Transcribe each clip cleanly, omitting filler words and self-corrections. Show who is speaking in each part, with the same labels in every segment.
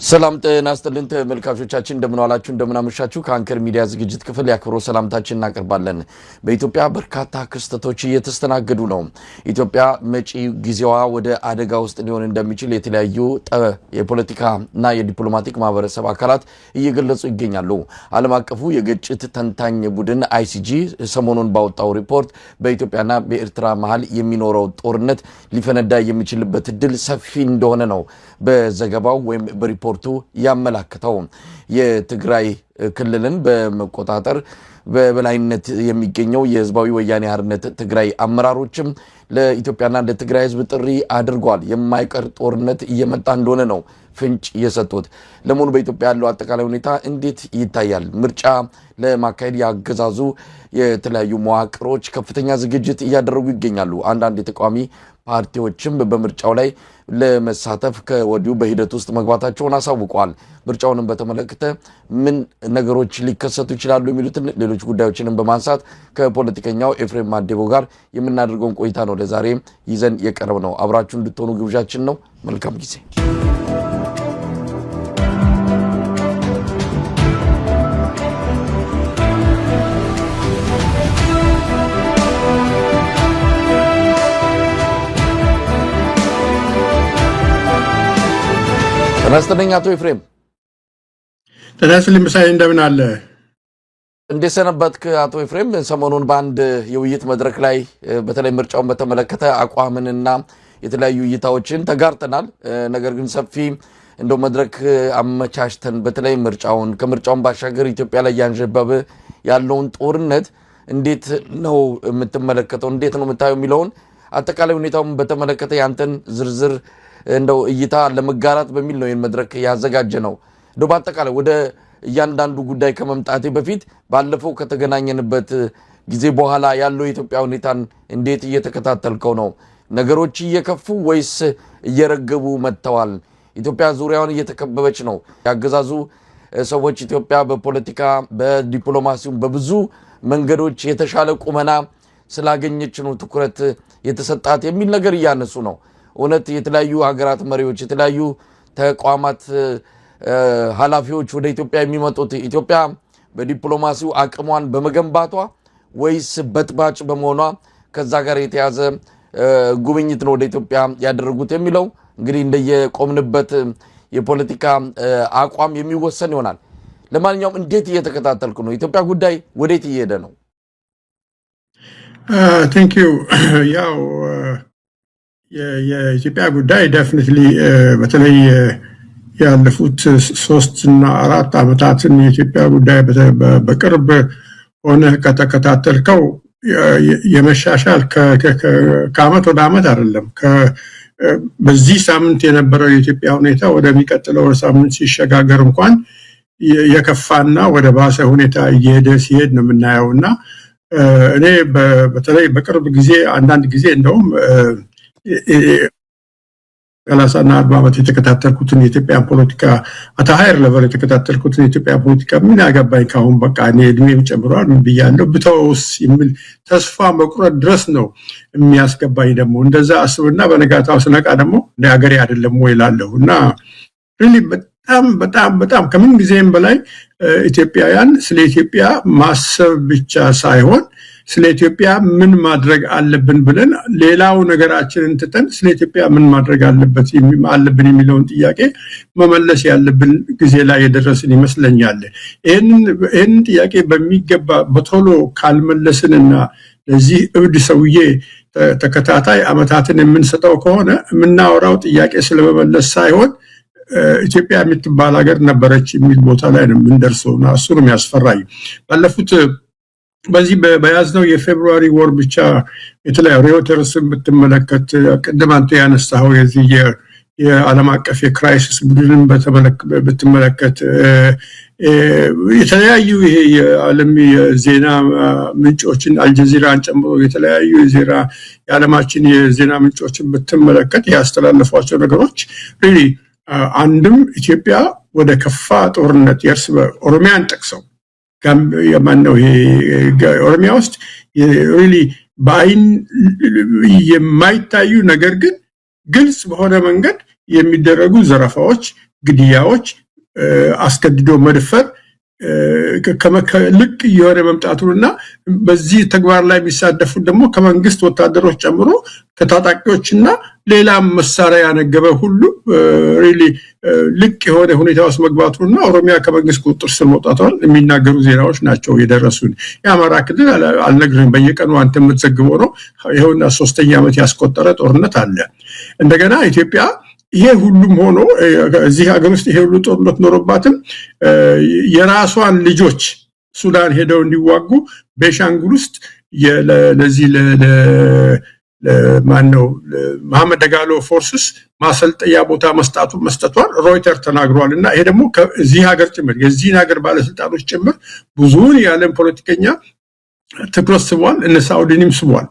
Speaker 1: ሰላም ጤና ይስጥልን ተመልካቾቻችን እንደምን ዋላችሁ እንደምን አመሻችሁ ከአንከር ሚዲያ ዝግጅት ክፍል ያክብሮ ሰላምታችን እናቀርባለን። በኢትዮጵያ በርካታ ክስተቶች እየተስተናገዱ ነው። ኢትዮጵያ መጪ ጊዜዋ ወደ አደጋ ውስጥ ሊሆን እንደሚችል የተለያዩ የፖለቲካና የዲፕሎማቲክ ማህበረሰብ አካላት እየገለጹ ይገኛሉ። ዓለም አቀፉ የግጭት ተንታኝ ቡድን አይሲጂ ሰሞኑን ባወጣው ሪፖርት በኢትዮጵያና በኤርትራ መሃል የሚኖረው ጦርነት ሊፈነዳ የሚችልበት እድል ሰፊ እንደሆነ ነው በዘገባው ወይም በሪፖርቱ ያመላክተው። የትግራይ ክልልን በመቆጣጠር በበላይነት የሚገኘው የህዝባዊ ወያኔ ሓርነት ትግራይ አመራሮችም ለኢትዮጵያና ለትግራይ ህዝብ ጥሪ አድርጓል። የማይቀር ጦርነት እየመጣ እንደሆነ ነው ፍንጭ የሰጡት። ለመሆኑ በኢትዮጵያ ያለው አጠቃላይ ሁኔታ እንዴት ይታያል? ምርጫ ለማካሄድ ያገዛዙ የተለያዩ መዋቅሮች ከፍተኛ ዝግጅት እያደረጉ ይገኛሉ። አንዳንድ የተቃዋሚ ፓርቲዎችም በምርጫው ላይ ለመሳተፍ ከወዲሁ በሂደት ውስጥ መግባታቸውን አሳውቀዋል። ምርጫውንም በተመለከተ ምን ነገሮች ሊከሰቱ ይችላሉ የሚሉትን ሌሎች ጉዳዮችንም በማንሳት ከፖለቲከኛው ኤፍሬም ማዴቦ ጋር የምናደርገውን ቆይታ ነው ለዛሬ ይዘን የቀረብ ነው። አብራችሁ እንድትሆኑ ግብዣችን ነው። መልካም ጊዜ። ተናስተኛ አቶ ኤፍሬም
Speaker 2: ተናስልኝ ምሳይ እንደምን አለ?
Speaker 1: እንዴት ሰነበትክ አቶ ኤፍሬም? ሰሞኑን በአንድ የውይይት መድረክ ላይ በተለይ ምርጫውን በተመለከተ አቋምንና የተለያዩ እይታዎችን ተጋርተናል። ነገር ግን ሰፊ እንደው መድረክ አመቻችተን በተለይ ምርጫውን ከምርጫውን ባሻገር ኢትዮጵያ ላይ ያንዣበበ ያለውን ጦርነት እንዴት ነው የምትመለከተው? እንዴት ነው የምታየው የሚለውን አጠቃላይ ሁኔታውን በተመለከተ ያንተን ዝርዝር እንደው እይታ ለመጋራት በሚል ነው ይሄን መድረክ ያዘጋጀ ነው። እንደው በአጠቃላይ ወደ እያንዳንዱ ጉዳይ ከመምጣቴ በፊት ባለፈው ከተገናኘንበት ጊዜ በኋላ ያለው የኢትዮጵያ ሁኔታን እንዴት እየተከታተልከው ነው? ነገሮች እየከፉ ወይስ እየረገቡ መጥተዋል? ኢትዮጵያ ዙሪያውን እየተከበበች ነው። ያገዛዙ ሰዎች ኢትዮጵያ በፖለቲካ በዲፕሎማሲው በብዙ መንገዶች የተሻለ ቁመና ስላገኘች ነው ትኩረት የተሰጣት የሚል ነገር እያነሱ ነው። እውነት የተለያዩ ሀገራት መሪዎች የተለያዩ ተቋማት ኃላፊዎች ወደ ኢትዮጵያ የሚመጡት ኢትዮጵያ በዲፕሎማሲው አቅሟን በመገንባቷ ወይስ በጥባጭ በመሆኗ ከዛ ጋር የተያዘ ጉብኝት ነው ወደ ኢትዮጵያ ያደረጉት የሚለው እንግዲህ እንደየቆምንበት የፖለቲካ አቋም የሚወሰን ይሆናል። ለማንኛውም እንዴት እየተከታተልኩ ነው? ኢትዮጵያ ጉዳይ ወዴት እየሄደ ነው?
Speaker 2: ቴንክ ዩ። ያው የኢትዮጵያ ጉዳይ ዴፊኒትሊ በተለይ ያለፉት 3 እና 4 ዓመታትን የኢትዮጵያ ጉዳይ በቅርብ ሆነ ከተከታተልከው የመሻሻል ከዓመት ወደ ዓመት አይደለም። በዚህ ሳምንት የነበረው የኢትዮጵያ ሁኔታ ወደሚቀጥለው ሳምንት ሲሸጋገር እንኳን የከፋና ወደ ባሰ ሁኔታ እየሄደ ሲሄድ ነው የምናየውና እኔ በተለይ በቅርብ ጊዜ አንዳንድ ጊዜ እንደውም 30 እና 40 ዓመት የተከታተልኩትን የኢትዮጵያ ፖለቲካ አታሃይር ለቨል የተከታተልኩትን የኢትዮጵያ ፖለቲካ ምን ያገባኝ ካሁን በቃ እኔ እድሜም ጨምሯል ምን ብያለሁ ብተውስ የሚል ተስፋ መቁረጥ ድረስ ነው የሚያስገባኝ። ደግሞ እንደዛ አስብና በነጋታው ስነቃ ደግሞ እንደ ሀገሬ አይደለም ወይ እላለሁና ሪሊ በጣም ከምን ጊዜም በላይ ኢትዮጵያውያን ስለ ኢትዮጵያ ማሰብ ብቻ ሳይሆን ስለ ኢትዮጵያ ምን ማድረግ አለብን ብለን ሌላው ነገራችንን ትተን ስለ ኢትዮጵያ ምን ማድረግ አለብን የሚለውን ጥያቄ መመለስ ያለብን ጊዜ ላይ የደረስን ይመስለኛል። ይሄንን ጥያቄ በሚገባ በቶሎ ካልመለስንና ለዚህ እብድ ሰውዬ ተከታታይ ዓመታትን የምንሰጠው ከሆነ የምናወራው ጥያቄ ስለመመለስ ሳይሆን ኢትዮጵያ የምትባል ሀገር ነበረች የሚል ቦታ ላይ ነው የምንደርሰውና እሱ ነው የሚያስፈራኝ። ባለፉት በዚህ በያዝነው የፌብሩዋሪ ወር ብቻ የተለያዩ ሪፖርተርስን ብትመለከት ቅድም አንተ ያነሳው የዚህ የዓለም አቀፍ የክራይሲስ ቡድንን ብትመለከት የተለያዩ ይሄ የዓለም የዜና ምንጮችን አልጀዚራን ጨምሮ የተለያዩ የዓለማችን የዜና ምንጮችን ብትመለከት ያስተላለፏቸው ነገሮች ሪሊ አንድም ኢትዮጵያ ወደ ከፋ ጦርነት የእርስ ኦሮሚያን ጠቅሰው የማነው ይሄ ኦሮሚያ ውስጥ ሪሊ በአይን የማይታዩ ነገር ግን ግልጽ በሆነ መንገድ የሚደረጉ ዘረፋዎች ግድያዎች፣ አስገድዶ መድፈር ልቅ የሆነ መምጣቱና በዚህ ተግባር ላይ የሚሳተፉ ደግሞ ከመንግስት ወታደሮች ጨምሮ ከታጣቂዎችና ሌላም መሳሪያ ያነገበ ሁሉ ሪሊ ልቅ የሆነ ሁኔታ ውስጥ መግባቱና ኦሮሚያ ከመንግስት ቁጥጥር ስር መውጣቷን የሚናገሩ ዜናዎች ናቸው የደረሱን። የአማራ ክልል አልነግርህም፣ በየቀኑ አንተ የምትዘግበው ነው። ይኸውና 3ኛ ዓመት ያስቆጠረ ጦርነት አለ። እንደገና ኢትዮጵያ ይሄ ሁሉም ሆኖ እዚህ ሀገር ውስጥ ይሄ ሁሉ ጦርነት ኖሮባትም የራሷን ልጆች ሱዳን ሄደው እንዲዋጉ ቤሻንጉል ውስጥ ለዚህ ማነው መሐመድ ደጋሎ ፎርስስ ማሰልጠያ ቦታ መስጠቷን ሮይተር ተናግሯል። እና ይሄ ደግሞ ከዚህ ሀገር ጭምር የዚህን ሀገር ባለስልጣኖች ጭምር ብዙውን የዓለም ፖለቲከኛ ትኩረት ስቧል። እነ ሳውዲንም ስቧል።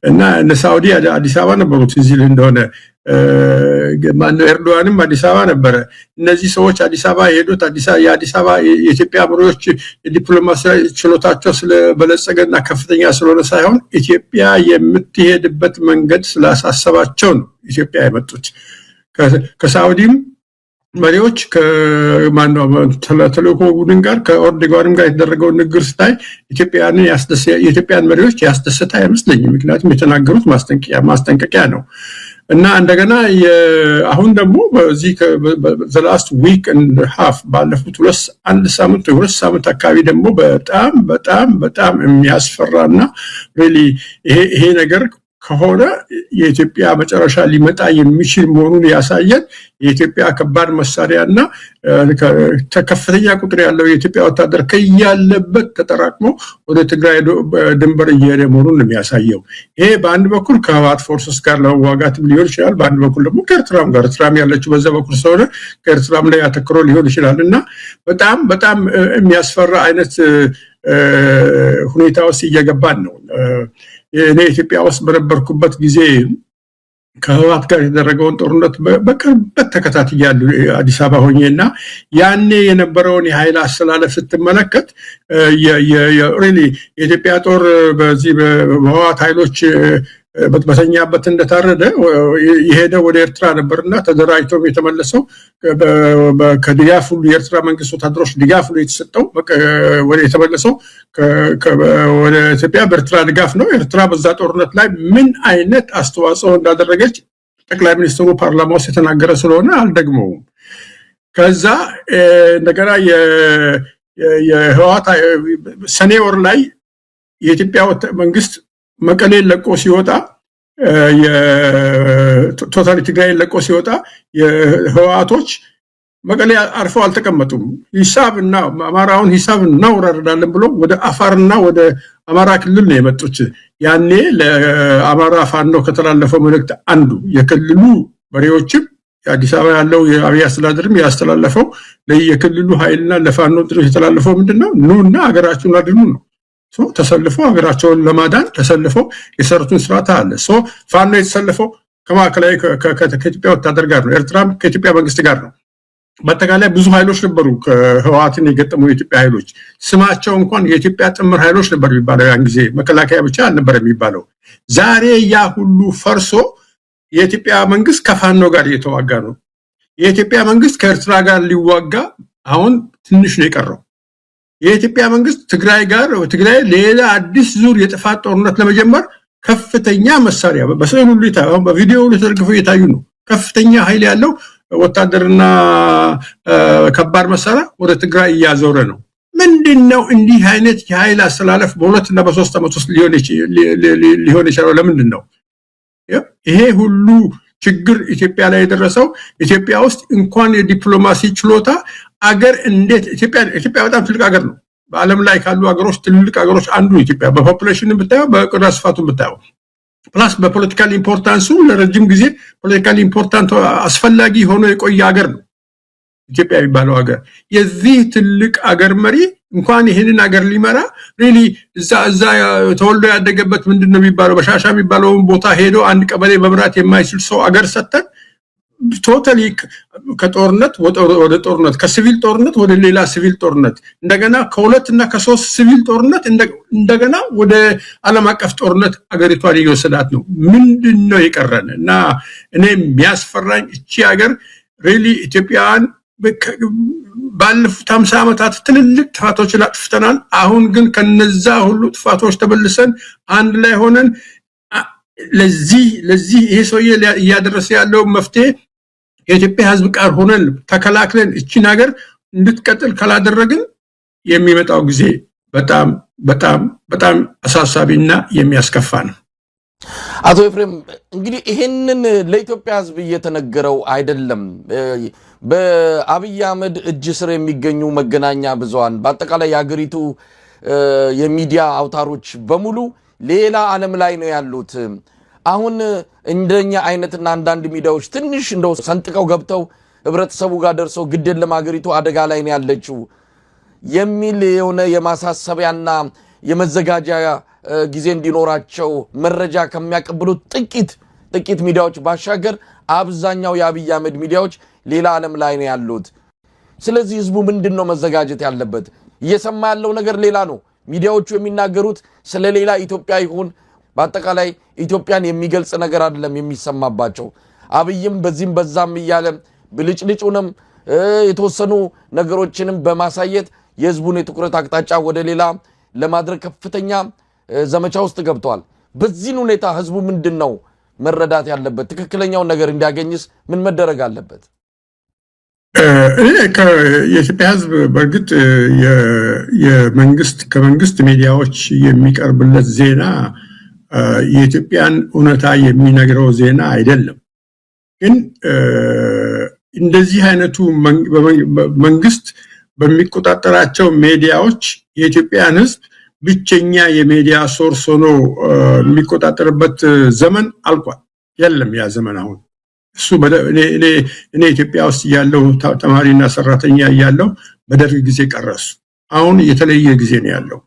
Speaker 2: እና እነ ሳውዲ አዲስ አበባ ነበሩት እዚህ እንደሆነ ማነው ኤርዶዋንም አዲስ አበባ ነበረ። እነዚህ ሰዎች አዲስ አበባ የሄዱት የአዲስ አበባ የኢትዮጵያ መሪዎች የዲፕሎማሲ ችሎታቸው ስለበለጸገና ከፍተኛ ስለሆነ ሳይሆን ኢትዮጵያ የምትሄድበት መንገድ ስላሳሰባቸው ነው ኢትዮጵያ የመጡት። ከሳውዲም መሪዎች ከማነው ተልእኮ ቡድን ጋር ከኦርዲጓንም ጋር የተደረገው ንግግር ስታይ የኢትዮጵያን መሪዎች ያስደሰተ አይመስለኝም። ምክንያቱም የተናገሩት ማስጠንቀቂያ ነው። እና እንደገና አሁን ደግሞ በዚህ the last week and half ባለፉት 2 ሳምንት አካባቢ ደግሞ በጣም የሚያስፈራና really ይሄ ነገር ከሆነ የኢትዮጵያ መጨረሻ ሊመጣ የሚችል መሆኑን ያሳየን የኢትዮጵያ ከባድ መሳሪያና ከፍተኛ ቁጥር ያለው የኢትዮጵያ ወታደር ከያለበት ተጠራቅሞ ወደ ትግራይ ድንበር እየሄደ መሆኑን የሚያሳየው። ይሄ በአንድ በኩል ከህወሓት ፎርስስ ጋር ለመዋጋት ሊሆን ይችላል፣ በአንድ በኩል ደግሞ ከኤርትራም ጋር ኤርትራም ያለችው በዛ በኩል ስለሆነ ከኤርትራም ላይ አተክሮ ሊሆን ይችላል። እና በጣም የሚያስፈራ አይነት ሁኔታ ውስጥ እየገባን ነው። እኔ ኢትዮጵያ ውስጥ በነበርኩበት ጊዜ ከህወሓት ጋር የተደረገውን ጦርነት በቅርበት ተከታትያለሁ አዲስ አበባ ሆኜና ያኔ የነበረውን የኃይል አስተላለፍ ስትመለከት የኢትዮጵያ ጦር በዚህ በህወሓት ኃይሎች በተኛበት እንደታረደ የሄደ ወደ ኤርትራ ነበርና ተደራጅቶ የተመለሰው ከድጋፍ ሁሉ የኤርትራ መንግስት ወታደሮች ድጋፍ ሁሉ የተሰጠው ወደ የተመለሰው ወደ ኢትዮጵያ በኤርትራ ድጋፍ ነው። ኤርትራ በዛ ጦርነት ላይ ምን አይነት አስተዋጽኦ እንዳደረገች ጠቅላይ ሚኒስትሩ ፓርላማ ውስጥ የተናገረ ስለሆነ አልደግመውም። ከዛ እንደገና የህወሓት ሰኔ ወር ላይ የኢትዮጵያ መንግስት መቀሌን ለቆ ሲወጣ የቶታሊ ትግራይን ለቆ ሲወጣ የህወሓቶች መቀሌ አርፈው አልተቀመጡም። ሂሳብና አማራውን ሂሳብ እናወራርዳለን ብሎ ወደ አፋርና ወደ አማራ ክልል ነው የመጡት። ያኔ ለአማራ ፋኖ ከተላለፈው መልእክት አንዱ የክልሉ መሪዎችም የአዲስ አበባ ያለው የአብይ አስተዳደርም ያስተላለፈው ለየክልሉ ኃይልና ለፋኖ ጥሪ የተላለፈው ምንድነው? ኑና ሀገራችሁን አድኑ ነው። ተሰልፈው ሀገራቸውን ለማዳን ተሰልፈው የሰሩትን ስርዓት አለ። ፋኖ የተሰለፈው ከማዕከላዊ ከኢትዮጵያ ወታደር ጋር ነው። ኤርትራም ከኢትዮጵያ መንግስት ጋር ነው። በአጠቃላይ ብዙ ኃይሎች ነበሩ ከህወሓትን የገጠሙ የኢትዮጵያ ኃይሎች። ስማቸው እንኳን የኢትዮጵያ ጥምር ኃይሎች ነበር የሚባለው። ያን ጊዜ መከላከያ ብቻ አልነበር የሚባለው። ዛሬ ያ ሁሉ ፈርሶ የኢትዮጵያ መንግስት ከፋኖ ጋር እየተዋጋ ነው። የኢትዮጵያ መንግስት ከኤርትራ ጋር ሊዋጋ አሁን ትንሽ ነው የቀረው። የኢትዮጵያ መንግስት ትግራይ ሌላ አዲስ ዙር የጥፋት ጦርነት ለመጀመር ከፍተኛ መሳሪያ በሰው ሁሉ ይታያል፣ በቪዲዮ ሁሉ ተደግፈው እየታዩ ነው። ከፍተኛ ኃይል ያለው ወታደርና ከባድ መሳሪያ ወደ ትግራይ እያዞረ ነው። ምንድነው እንዲህ አይነት የኃይል አስተላለፍ በ2 እና በ3 ዓመት ውስጥ ሊሆን ይችላል? ለምንድነው ይሄ ሁሉ ችግር ኢትዮጵያ ላይ የደረሰው? ኢትዮጵያ ውስጥ እንኳን የዲፕሎማሲ ችሎታ አገር እንዴት ኢትዮጵያ በጣም ትልቅ አገር ነው። በዓለም ላይ ካሉ አገሮች ትልቅ አገሮች አንዱ ኢትዮጵያ፣ በፖፑሌሽን ብታየው፣ በቆዳ ስፋቱ ብታየው፣ ፕላስ በፖለቲካል ኢምፖርታንሱ ለረጅም ጊዜ ፖለቲካል ኢምፖርታንት አስፈላጊ ሆኖ የቆየ አገር ነው ኢትዮጵያ የሚባለው አገር። የዚህ ትልቅ አገር መሪ እንኳን ይሄንን አገር ሊመራ ሪሊ እዛ ተወልዶ ያደገበት ምንድነው የሚባለው በሻሻ የሚባለውን ቦታ ሄዶ አንድ ቀበሌ መምራት የማይችል ሰው አገር ሰጠን። ቶታሊ ከጦርነት ወደ ጦርነት፣ ከሲቪል ጦርነት ወደ ሌላ ሲቪል ጦርነት፣ እንደገና ከ2 እና ከ3 ሲቪል ጦርነት እንደገና ወደ ዓለም አቀፍ ጦርነት አገሪቷን እየወሰዳት ነው። ምንድነው የቀረን? እና እኔ የሚያስፈራኝ እቺ ሀገር ሪሊ ኢትዮጵያን ባለፉት 50 ዓመታት ትልልቅ ጥፋቶችን አጥፍተናል። አሁን ግን ከነዛ ሁሉ ጥፋቶች ተበልሰን አንድ ላይ ሆነን ለዚህ ይሄ ሰውዬ ያደረሰ ያለው መፍትሄ የኢትዮጵያ ህዝብ ጋር ሆነን ተከላክለን እቺን ሀገር እንድትቀጥል ካላደረግን የሚመጣው ጊዜ በጣም በጣም በጣም አሳሳቢና የሚያስከፋ ነው።
Speaker 1: አቶ ኤፍሬም እንግዲህ ይሄንን ለኢትዮጵያ ህዝብ እየተነገረው አይደለም። በአብይ አህመድ እጅ ስር የሚገኙ መገናኛ ብዙሃን በአጠቃላይ የሀገሪቱ የሚዲያ አውታሮች በሙሉ ሌላ ዓለም ላይ ነው ያሉት። አሁን እንደኛ አይነትና አንዳንድ ሚዲያዎች ትንሽ እንደው ሰንጥቀው ገብተው ህብረተሰቡ ጋር ደርሰው ግድየለም ሀገሪቱ አደጋ ላይ ነው ያለችው የሚል የሆነ የማሳሰቢያና የመዘጋጃ ጊዜ እንዲኖራቸው መረጃ ከሚያቀብሉት ጥቂት ሚዲያዎች ባሻገር አብዛኛው የአብይ አህመድ ሚዲያዎች ሌላ ዓለም ላይ ነው ያሉት። ስለዚህ ህዝቡ ምንድነው መዘጋጀት ያለበት? እየሰማ ያለው ነገር ሌላ ነው። ሚዲያዎቹ የሚናገሩት ስለ ሌላ ኢትዮጵያ ይሁን በአጠቃላይ ኢትዮጵያን የሚገልጽ ነገር አይደለም የሚሰማባቸው። አብይም በዚህም በዛም እያለ ብልጭልጩንም የተወሰኑ ነገሮችንም በማሳየት የህዝቡን የትኩረት አቅጣጫ ወደ ሌላ ለማድረግ ከፍተኛ ዘመቻ ውስጥ ገብቷል። በዚህ ሁኔታ ህዝቡ ምንድነው መረዳት ያለበት? ትክክለኛው ነገር እንዲያገኝስ ምን መደረግ አለበት?
Speaker 2: የኢትዮጵያ ህዝብ በእርግጥ ከመንግስት ሚዲያዎች የሚቀርብለት ዜና የኢትዮጵያን እውነታ የሚነግረው ዜና አይደለም። ግን እንደዚህ አይነቱ መንግስት በሚቆጣጠራቸው ሚዲያዎች የኢትዮጵያን ህዝብ ብቸኛ የሚዲያ ሶርስ ሆኖ የሚቆጣጠርበት ዘመን አልቋል። የለም ያ ዘመን አሁን እሱ እኔ ኢትዮጵያ ውስጥ ያለው ተማሪና ሰራተኛ ያለው በደርግ ጊዜ ቀረሱ። አሁን የተለየ ጊዜ ነው ያለው።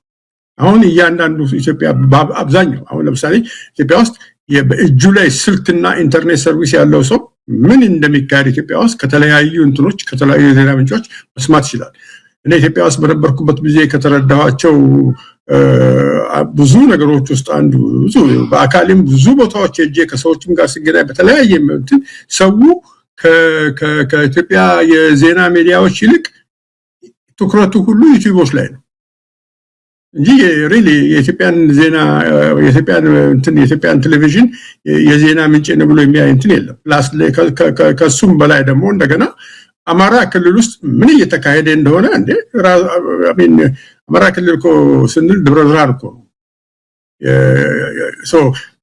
Speaker 2: አሁን እያንዳንዱ ኢትዮጵያ አብዛኛው አሁን ለምሳሌ ኢትዮጵያ ውስጥ በእጁ ላይ ስልክና ኢንተርኔት ሰርቪስ ያለው ሰው ምን እንደሚካሄድ ኢትዮጵያ ውስጥ ከተለያዩ ዜና ምንጮች መስማት ይችላል። እኔ ኢትዮጵያ ውስጥ በነበርኩበት ጊዜ ከተረዳኋቸው ብዙ ነገሮች ውስጥ አንዱ በአካልም ብዙ ቦታዎች ሄጄ ከሰዎችም ጋር ሲገናኝ በተለያየ ሰው ከኢትዮጵያ የዜና ሚዲያዎች ይልቅ ትኩረቱ ሁሉ ዩቲዩቦች ላይ ነው እንጂ ሪሊ የኢትዮጵያን ዜና የኢትዮጵያን ቴሌቪዥን የዜና ምንጭ ነው ብሎ የሚያይ የለም። ከሱም በላይ ደግሞ እንደገና አማራ ክልል ውስጥ ምን እየተካሄደ እንደሆነ አማራ ክልል እኮ ስንል ደብረ ብርሃን እኮ ነው።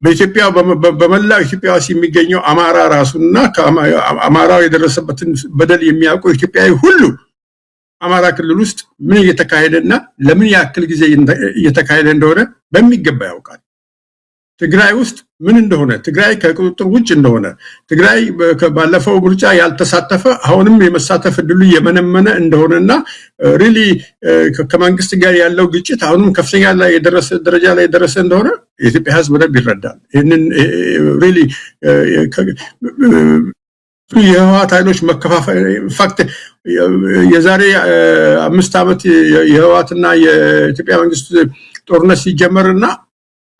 Speaker 2: በኢትዮጵያ በመላው ኢትዮጵያ ውስጥ የሚገኘው አማራ ራሱና አማራው የደረሰበትን በደል የሚያውቁ ኢትዮጵያዊ ሁሉ አማራ ክልል ውስጥ ምን እየተካሄደና ለምን ያክል ጊዜ እየተካሄደ እንደሆነ በሚገባ ያውቃል። ትግራይ ውስጥ ምን እንደሆነ፣ ትግራይ ከቁጥጥር ውጭ እንደሆነ፣ ትግራይ ባለፈው ምርጫ ያልተሳተፈ አሁንም የመሳተፍ እድሉ የመነመነ እንደሆነና ሪሊ ከመንግስት ጋር ያለው ግጭት አሁንም ከፍተኛ ላይ ደረጃ ላይ የደረሰ እንደሆነ የኢትዮጵያ ህዝብ በደንብ ይረዳል። ይሄንን ሪሊ የህወሓት ኃይሎች መከፋፈል ኢንፋክት የዛሬ 5 ዓመት የህወሓትና የኢትዮጵያ መንግስት ጦርነት ሲጀመርና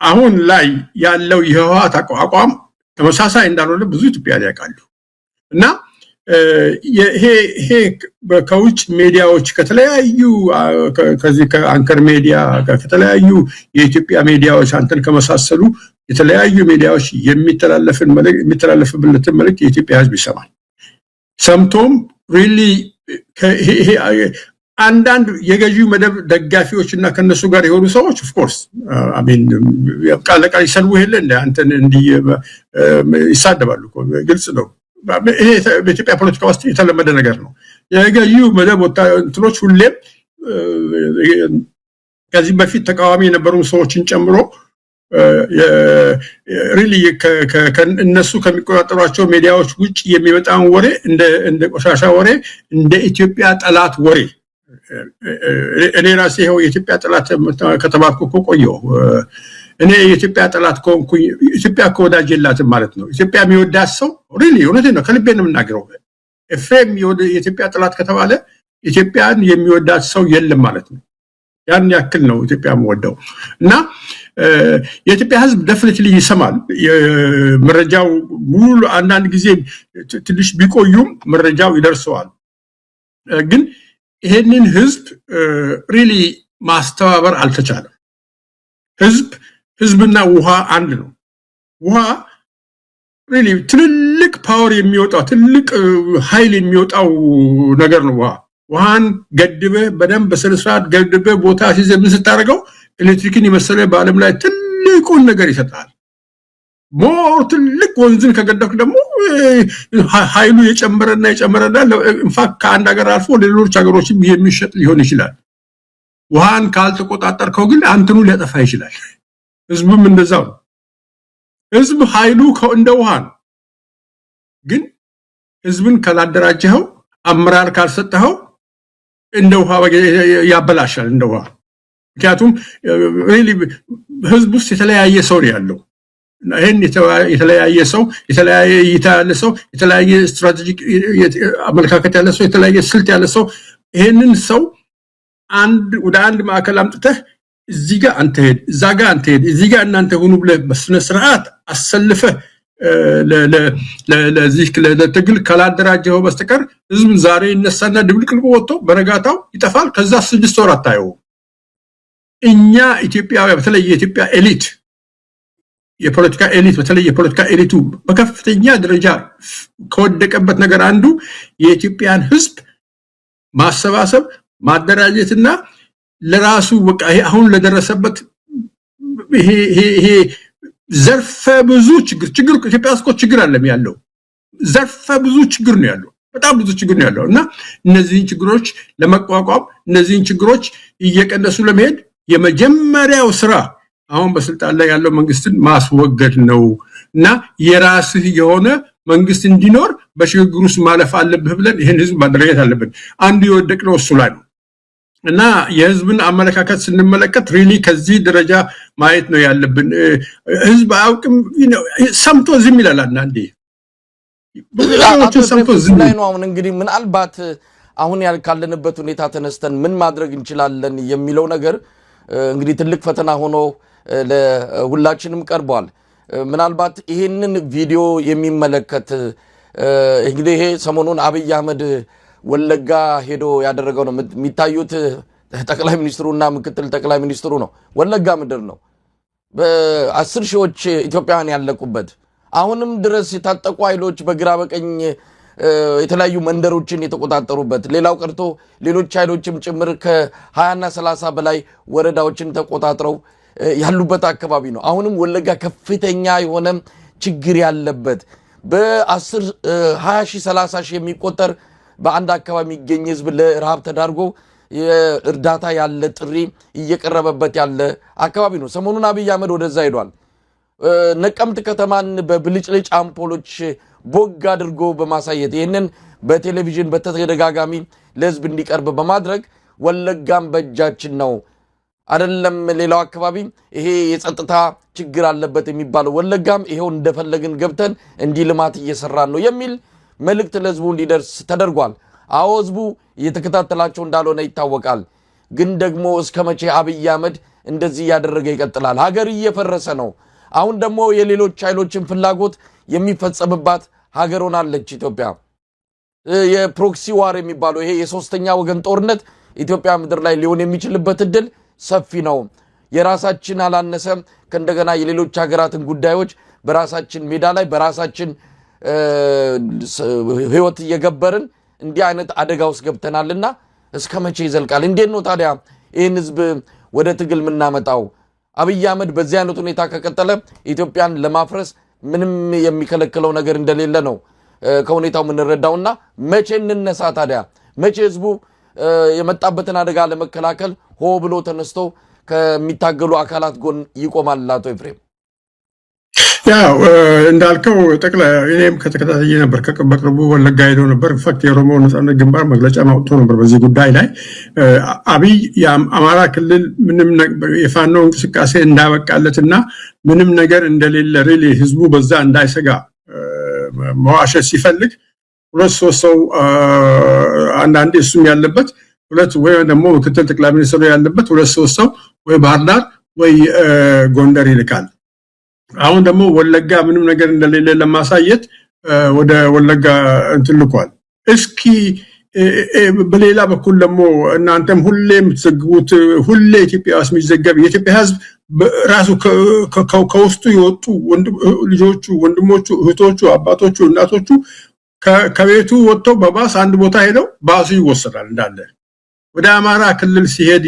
Speaker 2: አሁን ላይ ያለው የህወሓት አቋም ተመሳሳይ እንዳልሆነ ብዙ ኢትዮጵያውያን ያውቃሉ። እና ይሄ ከውጭ ሚዲያዎች ከተለያዩ ከዚህ ከአንከር ሚዲያ ከተለያዩ የኢትዮጵያ ሚዲያዎች አንተን ከመሳሰሉ የተለያዩ ሚዲያዎች የሚተላለፍበትን መልእክት የኢትዮጵያ ህዝብ ይሰማል። ሰምቶም ሪሊ አንዳንድ የገዢው መደብ ደጋፊዎችና ከነሱ ጋር የሆኑ ሰዎች ኦፍ ኮርስ ቃል ይሰልቡ የለ እንደ አንተን እንዲህ ይሳደባሉ እኮ ግልጽ ነው። ይሄ በኢትዮጵያ ፖለቲካ ውስጥ የተለመደ ነገር ነው። የገዢው መደብ እንትኖች ሁሌም ከዚህ በፊት ተቃዋሚ የነበሩ ሰዎችን ጨምሮ ሪሊ እነሱ ከሚቆጣጠሯቸው ሚዲያዎች ውጭ የሚመጣውን ወሬ እንደ ቆሻሻ ወሬ እንደ ኢትዮጵያ ጠላት ወሬ እኔ ራሴ ይሄው የኢትዮጵያ ጠላት ከተባልኩ እኮ ቆየሁ። እኔ የኢትዮጵያ ጠላት ኮንኩኝ። ኢትዮጵያ እኮ ወዳጅ የላትም ማለት ነው። ኢትዮጵያ የሚወዳት ሰው ሪሊ እውነቴን ነው ከልቤ ነው የምናገረው። ኤፍሬም የኢትዮጵያ ጠላት ከተባለ ኢትዮጵያን የሚወዳት ሰው የለም ማለት ነው። ያን ያክል ነው ኢትዮጵያ የምወደው እና የኢትዮጵያ ህዝብ ዴፊኒትሊ ይሰማል። መረጃው ሙሉ አንዳንድ ጊዜ ትንሽ ቢቆዩም መረጃው ይደርሰዋል። ግን ይሄንን ህዝብ ሪሊ ማስተባበር አልተቻለም። ህዝብና ውሃ አንድ ነው። ውሃ ሪሊ ትልቅ ፓወር የሚወጣው ትልቅ ኃይል የሚወጣው ነገር ነው። ውሃን ገድበ በደንብ በስርዓት ገድበ ቦታ ሲዘ ምን ስታደርገው ኤሌክትሪክን የመሰለ በዓለም ላይ ትልቁን ነገር ይሰጣል። ሞር ትልቅ ወንዝን ከገደብክ ደግሞ ኃይሉ የጨመረና ኢንፋክት ከአንድ ሀገር አልፎ ሌሎች ሀገሮችም የሚሸጥ ሊሆን ይችላል። ውሃን ካልተቆጣጠርከው ግን አንተኑ ሊያጠፋ ይችላል። ህዝብም እንደዛው ነው። ህዝብ ኃይሉ እንደ ውሃ ነው። ግን ህዝብን ካላደራጀኸው አመራር ካልሰጠኸው እንደ ውሃ ያበላሻል እንደ ውሃ። ምክንያቱም ሪሊ ህዝብ ውስጥ የተለያየ ሰው ያለው ይሄን የተለያየ ሰው የተለያየ እይታ ያለ ሰው የተለያየ ስትራቴጂክ አመለካከት ያለ ሰው የተለያየ ስልት ያለ ሰው ይሄንን ሰው ወደ አንድ ማዕከል አምጥተህ እዚህ ጋር አንተ ሄድ እዛ ጋር አንተ ሄድ እዚህ ጋር እናንተ ሆኑ ብለህ በስነ ስርዓት አሰልፈህ ለዚህ ለትግል ካላደራጀው በስተቀር ህዝብ ዛሬ ይነሳና ድብልቅልቁ ወጥቶ በረጋታው ይጠፋል። ከዛ 6 ወር አታየው። እኛ ኢትዮጵያውያን በተለይ የኢትዮጵያ ኤሊት የፖለቲካ ኤሊት በተለይ የፖለቲካ ኤሊቱ በከፍተኛ ደረጃ ከወደቀበት ነገር አንዱ የኢትዮጵያን ህዝብ ማሰባሰብ ማደራጀትና ለራሱ በቃ አሁን ለደረሰበት ይሄ ዘርፈ ብዙ ችግር ኢትዮጵያ ውስጥ ችግር አለም ያለው ዘርፈ ብዙ ችግር ነው ያለው። በጣም ብዙ ችግር ነው ያለው እና እነዚህን ችግሮች ለመቋቋም እነዚህን ችግሮች እየቀነሱ ለመሄድ የመጀመሪያው ስራ አሁን በስልጣን ላይ ያለው መንግስትን ማስወገድ ነው እና የራስህ የሆነ መንግስት እንዲኖር በሽግግር ውስጥ ማለፍ አለብህ ብለን ይሄን ህዝብ ማድረግ አለብን። አንዱ የወደቅነው እሱ ላይ ነው እና የህዝብን አመለካከት ስንመለከት ሪሊ ከዚህ ደረጃ ማየት ነው ያለብን። ህዝብ አውቅም ሰምቶ ዝም ይላል አንዴ
Speaker 1: ሰምቶ ዝም ላይ ነው። አሁን እንግዲህ ምናልባት አሁን ያልካለንበት ሁኔታ ተነስተን ምን ማድረግ እንችላለን የሚለው ነገር እንግዲህ ትልቅ ፈተና ሆኖ ለሁላችንም ቀርቧል። ምናልባት ይሄንን ቪዲዮ የሚመለከት እንግዲህ ይሄ ሰሞኑን አብይ አህመድ ወለጋ ሄዶ ያደረገው ነው የሚታዩት ጠቅላይ ሚኒስትሩና ምክትል ጠቅላይ ሚኒስትሩ ነው። ወለጋ ምድር ነው በ10 ሺዎች ኢትዮጵያውያን ያለቁበት አሁንም ድረስ የታጠቁ ኃይሎች በግራ በቀኝ የተለያዩ መንደሮችን የተቆጣጠሩበት ሌላው ቀርቶ ሌሎች ኃይሎችም ጭምር ከ20 እና 30 በላይ ወረዳዎችን ተቆጣጥረው ያሉበት አካባቢ ነው። አሁንም ወለጋ ከፍተኛ የሆነ ችግር ያለበት በ10 20 ሺህ 30 ሺህ የሚቆጠር በአንድ አካባቢ የሚገኝ ህዝብ ለረሃብ ተዳርጎ እርዳታ ያለ ጥሪ እየቀረበበት ያለ አካባቢ ነው። ሰሞኑን አብይ አህመድ ወደዛ ሄዷል። ነቀምት ከተማን በብልጭልጭ አምፖሎች ቦግ አድርጎ በማሳየት ይህንን በቴሌቪዥን በተደጋጋሚ ለህዝብ እንዲቀርብ በማድረግ ወለጋም በእጃችን ነው አይደለም ሌላው አካባቢ ይሄ የጸጥታ ችግር አለበት የሚባለው ወለጋም ይሄው እንደፈለግን ገብተን እንዲህ ልማት እየሰራን ነው የሚል መልእክት ለህዝቡ እንዲደርስ ተደርጓል። አዎ ህዝቡ እየተከታተላቸው እንዳልሆነ ይታወቃል። ግን ደግሞ እስከመቼ አብይ አህመድ እንደዚህ ያደረገ ይቀጥላል? ሀገር እየፈረሰ ነው። አሁን ደግሞ የሌሎች ኃይሎችን ፍላጎት የሚፈጸምባት ሀገር ሆናለች ኢትዮጵያ። የፕሮክሲ ዋር የሚባለው ይሄ የሶስተኛ ወገን ጦርነት ኢትዮጵያ ምድር ላይ ሊሆን የሚችልበት እድል ሰፊ ነው። የራሳችን አላነሰም ከእንደገና የሌሎች ሀገራትን ጉዳዮች በራሳችን ሜዳ ላይ በራሳችን ህይወት እየገበርን እንዲህ አይነት አደጋ ውስጥ ገብተናልና እስከመቼ ይዘልቃል? እንዴት ነው ታዲያ ይህን ህዝብ ወደ ትግል የምናመጣው? አብይ አህመድ በዚህ አይነት ሁኔታ ከቀጠለ ኢትዮጵያን ለማፍረስ ምንም የሚከለክለው ነገር እንደሌለ ነው ከሁኔታው የምንረዳውና መቼ እንነሳ ታዲያ? መቼ ህዝቡ የመጣበትን አደጋ ለመከላከል ሆ ብሎ ተነስቶ ከሚታገሉ አካላት ጎን ይቆማል? አቶ ኤፍሬም
Speaker 2: ያው እንዳልከው እኔም ከተከታተየ ነበር። በቅርቡ ወለጋ ሄዶ ነበር። ኢንፋክት የኦሮሞ ነጻነት ግንባር መግለጫ ማውጥቶ ነበር በዚህ ጉዳይ ላይ። አብይ የአማራ ክልል ምንም የፋኖ እንቅስቃሴ እንዳበቃለትና ምንም ነገር እንደሌለ ሪሊ ህዝቡ በዛ እንዳይሰጋ መዋሸት ሲፈልግ 2-3 ሰው አንዳንዴ እሱም ያለበት ሁለት ወይ ደግሞ ምክትል ጠቅላይ ሚኒስትሩ ያለበት 2-3 ሰው ወይ ባህር ዳር ወይ ጎንደር ይልካል። አሁን ደግሞ ወለጋ ምንም ነገር እንደሌለ ለማሳየት ወደ ወለጋ እንትልኳል። እስኪ በሌላ በኩል ደግሞ እናንተም ሁሌ የምትዘግቡት ሁሌ ኢትዮጵያ ውስጥ የሚዘገብ የኢትዮጵያ ህዝብ ራሱ ከውስጡ የወጡ ልጆቹ፣ ወንድሞቹ፣ እህቶቹ፣ አባቶቹ፣ እናቶቹ ከቤቱ ወጥተው በባስ አንድ ቦታ ሄደው ባሱ ይወሰዳል እንዳለ። ወደ አማራ ክልል ሲሄድ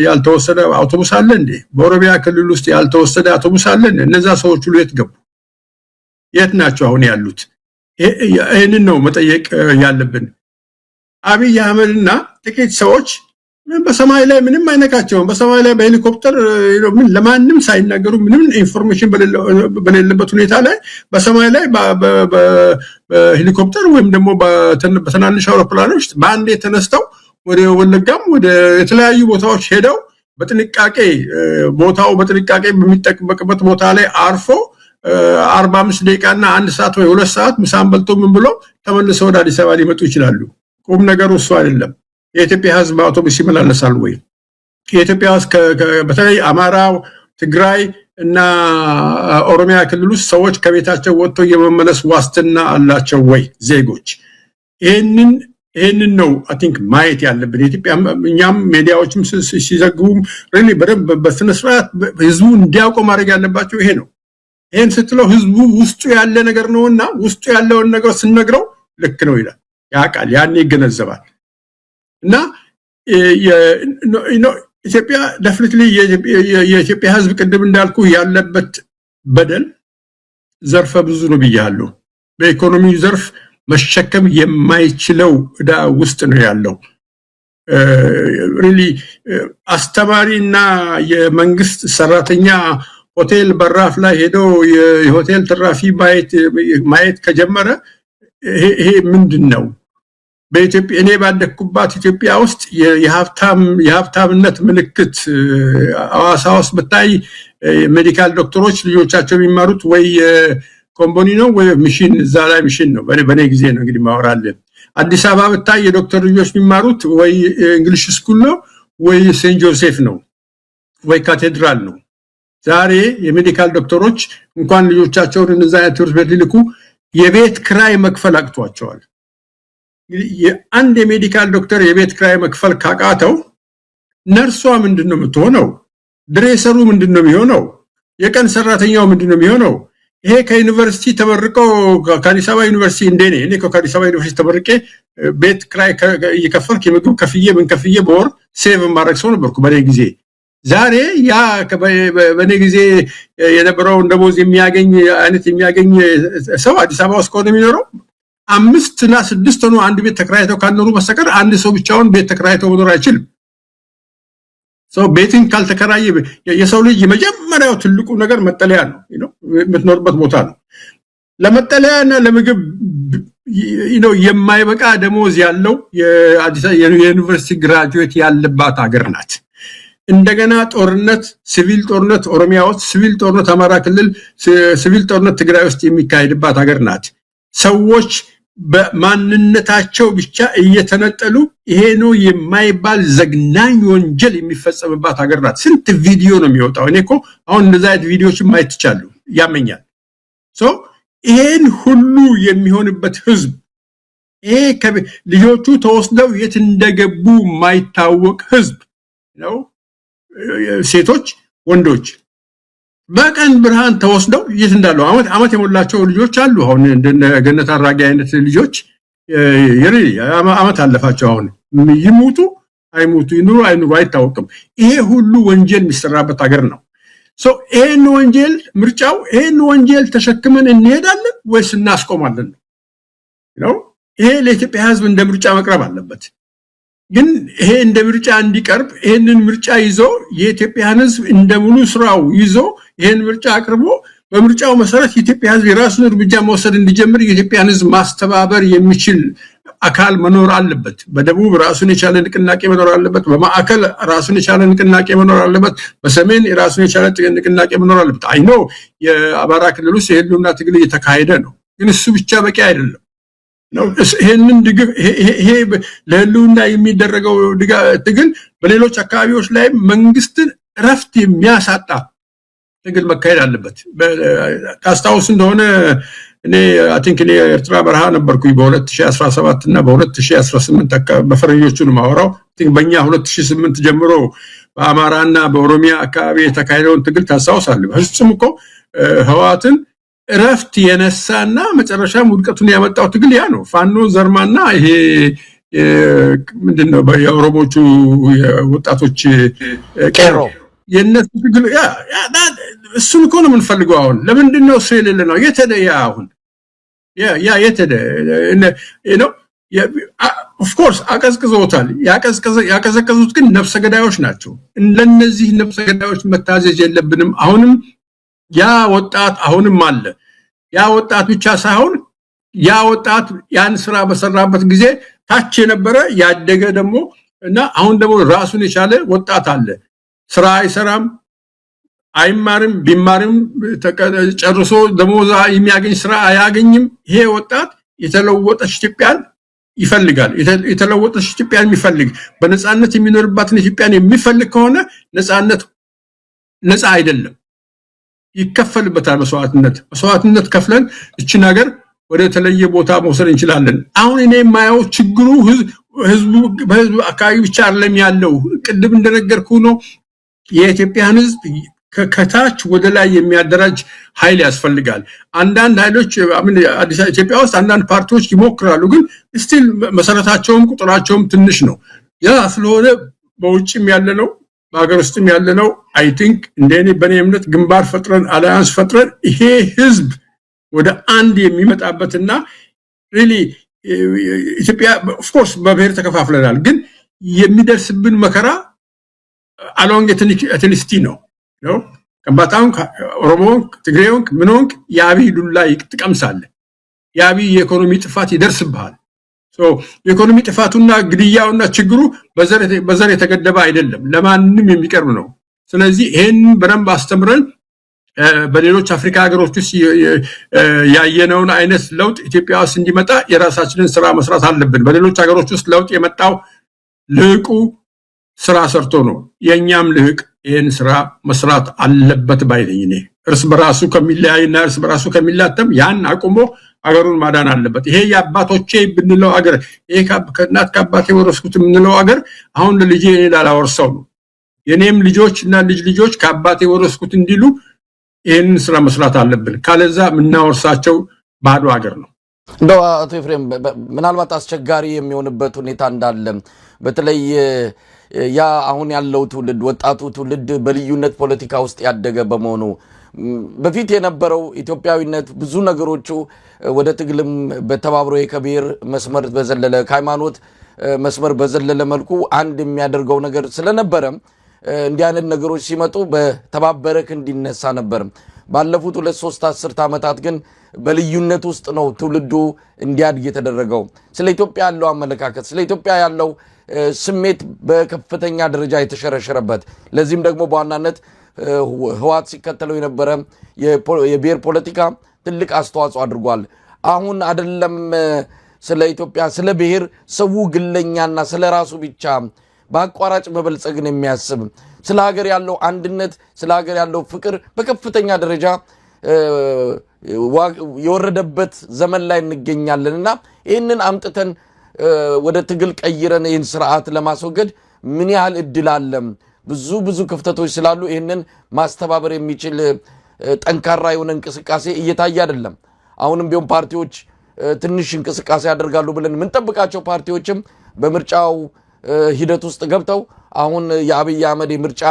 Speaker 2: ያልተወሰደ አውቶቡስ አለ እንዴ? በኦሮሚያ ክልል ውስጥ ያልተወሰደ አውቶቡስ አለ እንዴ? እነዛ ሰዎች ሁሉ የት ገቡ? የት ናቸው አሁን ያሉት? ይሄንን ነው መጠየቅ ያለብን። አብይ አህመድና ጥቂት ሰዎች በሰማይ ላይ ምንም አይነካቸውም። በሰማይ ላይ በሄሊኮፕተር ምን ለማንም ሳይናገሩ ምንም ኢንፎርሜሽን በሌለበት ሁኔታ ላይ በሰማይ ላይ በሄሊኮፕተር ወይም ደግሞ በትናንሽ አውሮፕላኖች በአንዴ ተነስተው ወደ ወለጋም ወደ የተለያዩ ቦታዎች ሄደው በጥንቃቄ ቦታው በጥንቃቄ በሚጠበቅበት ቦታ ላይ አርፎ 45 ደቂቃና 1 ሰዓት ወይ 2 ሰዓት ምሳን በልቶ ምን ብሎ ተመልሰው ወደ አዲስ አበባ ሊመጡ ይችላሉ። ቁም ነገሩ እሱ አይደለም። የኢትዮጵያ ህዝብ አውቶቡስ ይመላለሳል ወይ? የኢትዮጵያ ውስጥ በተለይ አማራ፣ ትግራይ እና ኦሮሚያ ክልል ውስጥ ሰዎች ከቤታቸው ወጥተው የመመለስ ዋስትና አላቸው ወይ ዜጎች? ይሄንን ነው አይ ቲንክ ማየት ያለብን። የኢትዮጵያ እኛም ሚዲያዎችም ሲዘግቡም ሪሊ በደንብ በስነ ስርዓት ህዝቡ እንዲያውቀው ማድረግ ያለባቸው ይሄ ነው። ይሄን ስትለው ህዝቡ ውስጡ ያለ ነገር ነውና ውስጡ ያለውን ነገር ስንነግረው ልክ ነው ይላል፣ ያውቃል፣ ያን ይገነዘባል። እና ኢትዮጵያ ዴፊኒትሊ የኢትዮጵያ ህዝብ ቅድም እንዳልኩ ያለበት በደል ዘርፈ ብዙ ነው ብያለሁ። በኢኮኖሚ ዘርፍ መሸከም የማይችለው ዕዳ ውስጥ ነው ያለው። ሪሊ አስተማሪና የመንግስት ሰራተኛ ሆቴል በራፍ ላይ ሄዶ የሆቴል ትራፊ ማየት ከጀመረ ይሄ ምንድነው? በኢትዮጵያ እኔ ባደኩባት ኢትዮጵያ ውስጥ የሀብታምነት ምልክት አዋሳ ውስጥ ብታይ ሜዲካል ዶክተሮች ልጆቻቸው የሚማሩት ወይ ኮምቦኒ ነው ወይ ሚሽን፣ እዛ ላይ ሚሽን ነው። በኔ ጊዜ ነው እንግዲህ ማወራለን። አዲስ አበባ ብታይ የዶክተር ልጆች የሚማሩት ወይ እንግሊሽ ስኩል ነው ወይ ሴንት ጆሴፍ ነው ወይ ካቴድራል ነው። ዛሬ የሜዲካል ዶክተሮች እንኳን ልጆቻቸውን እነዛ ትምህርት ቤት ሊልኩ የቤት ክራይ መክፈል አቅቷቸዋል። የአንድ የሜዲካል ዶክተር የቤት ክራይ መክፈል ካቃተው ነርሷ ምንድነው የምትሆነው? ድሬሰሩ ምንድነው የሚሆነው? የቀን ሰራተኛው ምንድነው የሚሆነው? ይሄ ከዩኒቨርሲቲ ተመርቀው ከአዲስ አበባ ዩኒቨርሲቲ እኔ ከአዲስ አበባ ዩኒቨርሲቲ ተመርቄ ቤት ክራይ እየከፈልኩ የምግብ ከፍዬ ምን ከፍዬ በወር ሴቭ ማድረግ ሰው ነበርኩ በኔ ጊዜ። ዛሬ ያ በኔ ጊዜ የነበረውን ደሞዝ የሚያገኝ ሰው አዲስ አበባ ውስጥ ከሆነ የሚኖረው 5 እና 6 ሆኖ አንድ ቤት ተከራይተው ካኖሩ በስተቀር አንድ ሰው ብቻውን ቤት ተከራይተው መኖር አይችልም። ቤትን ካልተከራየ የሰው ልጅ የመጀመሪያው ትልቁ ነገር መጠለያ ነው፣ የምትኖርበት ቦታ ነው። ለመጠለያና ለምግብ የማይበቃ ደሞዝ ያለው የዩኒቨርሲቲ ግራጁዌት ያለባት ሀገር ናት። እንደገና ጦርነት፣ ሲቪል ጦርነት ኦሮሚያ ውስጥ፣ ሲቪል ጦርነት አማራ ክልል፣ ሲቪል ጦርነት ትግራይ ውስጥ የሚካሄድባት ሀገር ናት። ሰዎች በማንነታቸው ብቻ እየተነጠሉ ይሄ ነው የማይባል ዘግናኝ ወንጀል የሚፈጸምባት ሀገር ናት። ስንት ቪዲዮ ነው የሚወጣው? እኔ እኮ አሁን እንደዛ አይነት ቪዲዮዎችን ማየት ይቻላል፣ ያመኛል። ይሄን ሁሉ የሚሆንበት ህዝብ ይሄ ልጆቹ ተወስደው የት እንደገቡ የማይታወቅ ህዝብ ነው። ሴቶች፣ ወንዶች በቀን ብርሃን ተወስደው የት እንዳሉ አመት የሞላቸው ልጆች አሉ። አሁን እንደ ገነት አራጊ አይነት ልጆች አመት አለፋቸው። አሁን ይሙቱ አይሙቱ ይኑሩ አይኑሩ አይታወቅም። ይሄ ሁሉ ወንጀል የሚሰራበት ሀገር ነው። ይሄን ወንጀል ምርጫው ይሄን ወንጀል ተሸክመን እንሄዳለን ወይስ እናስቆማለን ነው? ይሄ ለኢትዮጵያ ህዝብ እንደ ምርጫ መቅረብ አለበት። ግን ይሄ እንደ ምርጫ እንዲቀርብ ይሄንን ምርጫ ይዞ የኢትዮጵያን ህዝብ እንደ ሙሉ ስራው ይዞ ይሄን ምርጫ አቅርቦ በምርጫው መሰረት የኢትዮጵያ ህዝብ የራሱን እርምጃ መውሰድ እንዲጀምር የኢትዮጵያን ህዝብ ማስተባበር የሚችል አካል መኖር አለበት። በደቡብ ራሱን የቻለ ንቅናቄ መኖር አለበት። በማዕከል ራሱን የቻለ ንቅናቄ መኖር አለበት። በሰሜን ራሱን የቻለ ንቅናቄ መኖር አለበት። አይኖ የአማራ ክልል ውስጥ የህልውና ትግል እየተካሄደ ነው። ግን እሱ ብቻ በቂ አይደለም ነው። ይሄንን ይሄ ለህልውና የሚደረገው ትግል በሌሎች አካባቢዎች ላይ መንግስትን እረፍት የሚያሳጣ ትግል መካሄድ አለበት። ታስታውስ እንደሆነ እኔ አይ ቲንክ እኔ ኤርትራ በረሃ ነበርኩኝ በ2017 እና በ2018 በፈረንጆቹ ነው ማወራው በእኛ 2008 ጀምሮ በአማራና በኦሮሚያ አካባቢ የተካሄደውን ትግል ታስታውሳለህ ፍጹም እኮ ህዋትን እረፍት የነሳና መጨረሻም ውድቀቱን ያመጣው ትግል ያ ነው ፋኖ ዘርማና ይሄ ምንድነው የኦሮሞቹ ወጣቶች
Speaker 1: ቄሮ
Speaker 2: የነሱ ትግል ያ እሱን እኮ ነው የምንፈልገው አሁን ለምንድነው እሱ የሌለ ነው የተደ ያ አሁን ያ የተደ ነው ኦፍ ኮርስ አቀዝቅዘውታል ያቀዘቀዙት ግን ነፍሰ ገዳዮች ናቸው ለነዚህ ነፍሰ ገዳዮች መታዘዝ የለብንም አሁንም ያ ወጣት አሁንም አለ ያ ወጣት ብቻ ሳይሆን ያ ወጣት ያን ስራ በሰራበት ጊዜ ታች የነበረ ያደገ ደግሞ እና አሁን ደግሞ ራሱን የቻለ ወጣት አለ ስራ አይሰራም አይማርም ቢማርም ጨርሶ ደሞዝ የሚያገኝ ስራ አያገኝም ይሄ ወጣት የተለወጠች ኢትዮጵያን ይፈልጋል የተለወጠች ኢትዮጵያን የሚፈልግ በነጻነት የሚኖርባትን ኢትዮጵያን የሚፈልግ ከሆነ ነጻ አይደለም ይከፈልበታል መስዋዕትነት ከፍለን እቺ ነገር ወደ ተለየ ቦታ መውሰድ እንችላለን አሁን እኔ የማየው ችግሩ በህዝቡ አካባቢ ብቻ አይደለም ያለው ቅድም እንደነገርኩ ነው የኢትዮጵያን ህዝብ ከታች ወደ ላይ የሚያደራጅ ኃይል ያስፈልጋል አንዳንድ ኃይሎች አዲስ ኢትዮጵያ ውስጥ አንዳንድ ፓርቲዎች ይሞክራሉ ግን ስቲል መሰረታቸውም ቁጥራቸውም ትንሽ ነው ያ ስለሆነ በውጭም ያለነው በአገር ውስጥም ያለነው አይ ቲንክ እንደኔ በኔ እምነት ግንባር ፈጥረን አላያንስ ፈጥረን ይሄ ህዝብ ወደ አንድ የሚመጣበትና ሪሊ ኢትዮጵያ ኦፍ ኮርስ በብሔር ተከፋፍለናል ግን የሚደርስብን መከራ አሎንግ ኤትኒሲቲ ነው ከምባታውን ኦሮሞን ትግሬውን ምንሆንክ የአብይ ዱላ ይጥቀምሳል የአብይ የኢኮኖሚ ጥፋት ይደርስብሃል የኢኮኖሚ ጥፋቱና ግድያውና ችግሩ በዘር የተገደበ አይደለም ለማንንም የሚቀርብ ነው ስለዚህ ይሄን በደንብ አስተምረን በሌሎች አፍሪካ ሀገሮች ውስጥ ያየነውን አይነት ለውጥ ኢትዮጵያ ውስጥ እንዲመጣ የራሳችንን ስራ መስራት አለብን በሌሎች ሀገሮች ውስጥ ለውጥ የመጣው ልህቁ ስራ ሰርቶ ነው የኛም ልህቅ ይሄን ስራ መስራት አለበት ባይነኝ እኔ እርስ በራሱ ከሚለያይና እርስ በራሱ ከሚላተም ያን አቁሞ አገሩን ማዳን አለበት ይሄ ያባቶቼ ብንለው አገር ይሄ ከናት ከአባቴ ወረስኩት ምንለው አገር አሁን ለልጄ እኔ ላላወርሰው ነው የኔም ልጆችና ልጆች ከአባቴ ወረስኩት እንዲሉ ይሄን ስራ መስራት አለብን ካለዛ ምናወርሳቸው ባዶ አገር ነው
Speaker 1: እንደው አቶ ኤፍሬም ምናልባት አስቸጋሪ የሚሆንበት ሁኔታ እንዳለ በተለይ ያ አሁን ያለው ትውልድ ወጣቱ ትውልድ በልዩነት ፖለቲካ ውስጥ ያደገ በመሆኑ በፊት የነበረው ኢትዮጵያዊነት ብዙ ነገሮቹ ወደ ትግልም በተባብሮ የከብሔር መስመር በዘለለ ሃይማኖት መስመር በዘለለ መልኩ አንድ የሚያደርገው ነገር ስለነበረ እንዲያንን ነገሮች ሲመጡ በተባበረክ እንዲነሳ ነበር ባለፉት 2-3 10 ዓመታት ግን በልዩነት ውስጥ ነው ትውልዱ እንዲያድግ የተደረገው ስለ ኢትዮጵያ ያለው አመለካከት ስለ ኢትዮጵያ ያለው ስሜት በከፍተኛ ደረጃ የተሸረሸረበት ለዚህም ደግሞ በዋናነት ህዋት ሲከተለው የነበረ የብሔር ፖለቲካ ትልቅ አስተዋጽኦ አድርጓል አሁን አይደለም ስለ ኢትዮጵያ ስለ ብሔር ሰው ግለኛና ስለ ራሱ ብቻ በአቋራጭ መበልጸግን የሚያስብ ስለ ሀገር ያለው አንድነት ስለ ሀገር ያለው ፍቅር በከፍተኛ ደረጃ የወረደበት ዘመን ላይ እንገኛለንና ይሄንን አምጥተን ወደ ትግል ቀይረን ይሄን ስርዓት ለማስወገድ ምን ያህል እድል አለ ብዙ ክፍተቶች ስላሉ ይሄንን ማስተባበር የሚችል ጠንካራ የሆነ እንቅስቃሴ እየታየ አይደለም አሁንም ቢሆን ፓርቲዎች ትንሽ እንቅስቃሴ ያደርጋሉ ብለን ምን ጠብቃቸው ፓርቲዎችም በምርጫው ሂደት ውስጥ ገብተው አሁን የአብይ አህመድ ምርጫ